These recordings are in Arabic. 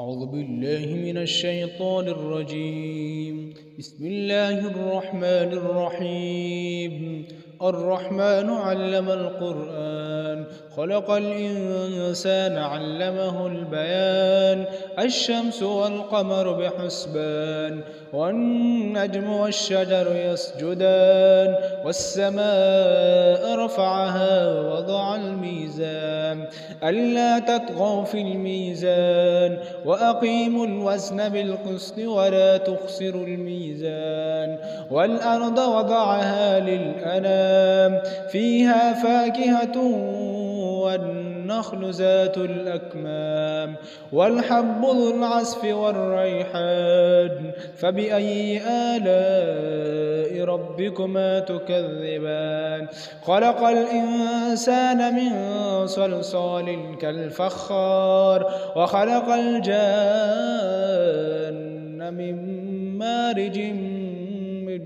أعوذ بالله من الشيطان الرجيم. بسم الله الرحمن الرحيم. الرحمن علم القرآن، خلق الإنسان علمه البيان. الشمس والقمر بحسبان، والنجم والشجر يسجدان. والسماء رفعها ووضع الميزان ألا تطغوا في الميزان وأقيموا الوزن بالقسط ولا تخسروا الميزان. والأرض وضعها للأنام، فيها فاكهة والنخل ذات الأكمام والحب ذو العصف والريحان. فبأي آلاء ربكما تكذبان؟ خلق الإنسان من صلصال كالفخار، وخلق الجان من مارج من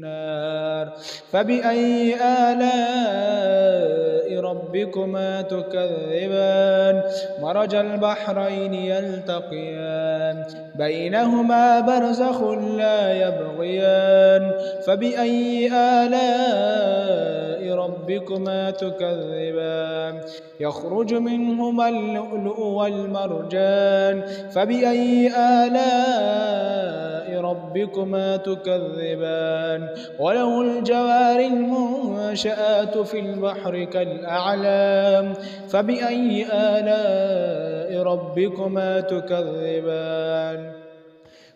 نار. فبأي آلاء ربكما تكذبان؟ مرج البحرين يلتقيان، بينهما برزخ لا يبغيان. فبأي آلاء ربكما تكذبان؟ يخرج منهما اللؤلؤ والمرجان. فبأي آلاء ربكما تكذبان؟ وله الجوار المنشآت في البحر كالأعلام. فبأي آلاء ربكما تكذبان؟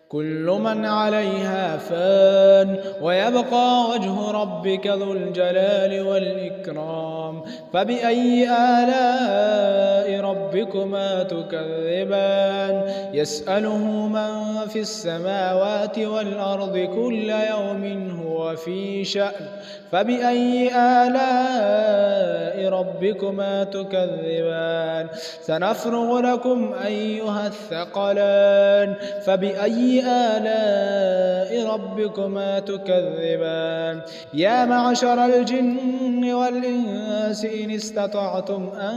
كل من عليها فان، ويبقى وجه ربك ذو الجلال والإكرام. فبأي آلاء ربكما تكذبان؟ يسأله من في السماوات والأرض كل يوم هو في شأن. فبأي آلاء ربكما تكذبان؟ سنفرغ لكم أيها الثقلان. فبأي آلاء ربكما تكذبان؟ يا معشر الجن والإنس إن استطعتم أن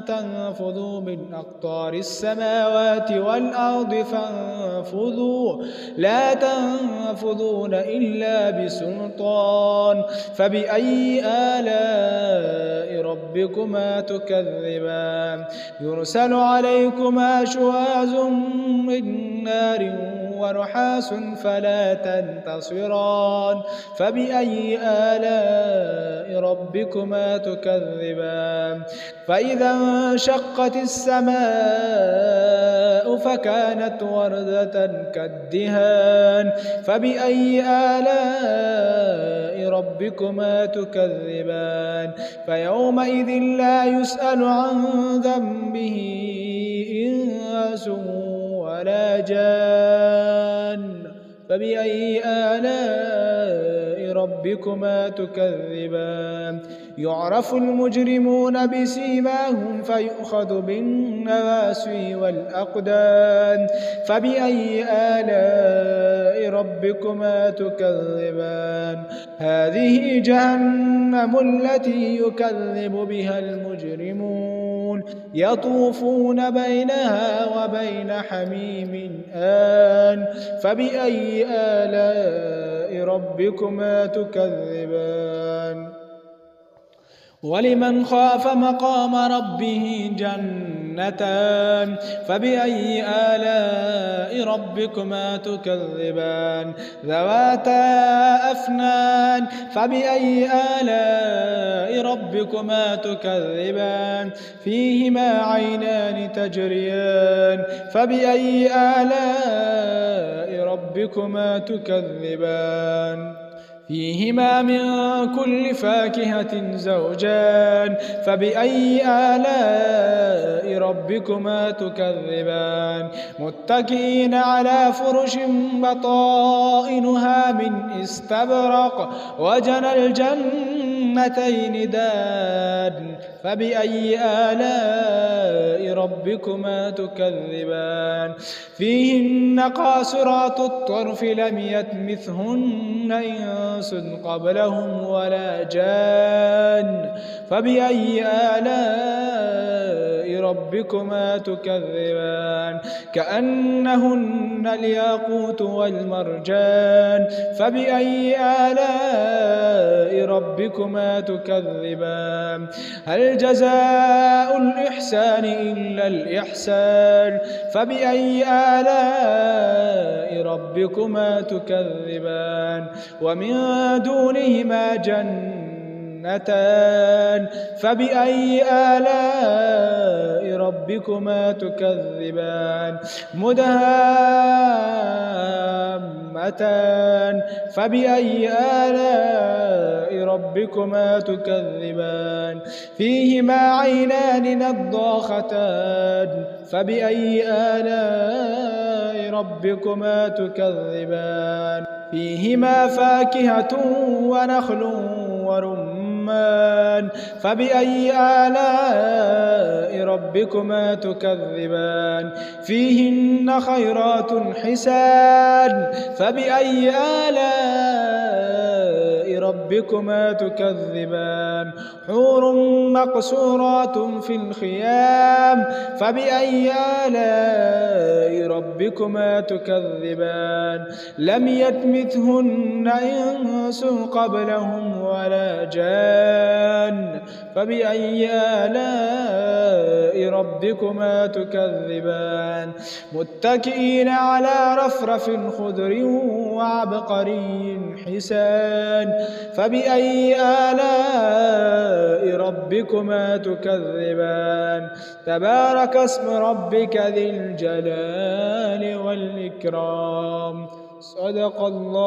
تنفذوا من أقطار السماوات والأرض فانفذوا، لا تنفذون إلا بسلطان. فبأي آلاء ربكما تكذبان؟ يرسل عليكما شواظ من نار ونحاس فلا تنتصران. فبأي آلاء ربكما تكذبان؟ فإذا انشقت السماء فكانت وردة كالدهان. فبأي آلاء ربكما تكذبان؟ فيومئذ لا يسأل عن ذنبه إنس ولا جان. فبأي آلاء ربكما تكذبان؟ يعرف المجرمون بسيماهم فيؤخذ بالنواسي والأقدام. فبأي آلاء ربكما تكذبان؟ هذه جهنم التي يكذب بها المجرمون، يطوفون بينها وبين حميم آن. فبأي آلاء ربكما تكذبان؟ ولمن خاف مقام ربه جنتان. فبأي آلاء ربكما تكذبان؟ ذواتا أفنان. فبأي آلاء ربكما تكذبان؟ فيهما عينان تجريان. فبأي آلاء ربكما تكذبان؟ فيهما من كل فاكهة زوجان. فبأي آلاء ربكما تكذبان؟ متكئين على فرش بطائنها من استبرق، وجنى الجنتين دان. فبأي آلاء ربكما تكذبان؟ فيهن قاصرات الطرف لم يطمثهن إنس قبلهم ولا جان. فبأي آلاء ربكما تكذبان كأنهن الياقوت والمرجان فبأي آلاء ربكما تكذبان هل جزاء الإحسان إلا الإحسان فبأي آلاء ربكما تكذبان ومن دونهما جنتان فبأي آلاء ربكما تكذبان مدهامتان فبأي آلاء ربكما تكذبان فيهما عينان نضاختان فبأي آلاء ربكما تكذبان فيهما فاكهة ونخل ورمان فبأي آلاء ربكما تكذبان فيهن خيرات حسان فبأي آلاء ربكما تكذبان حور مقصورات في الخيام فبأي آلاء ربكما تكذبان لم يطمثهن إنس قبلهم ولا جان فبأي آلاء ربكما تكذبان متكئين على رفرف خضر وعبقري حسان فبأي آلاء ربكما تكذبان تبارك اسم ربك ذي الجلال والإكرام صدق الله.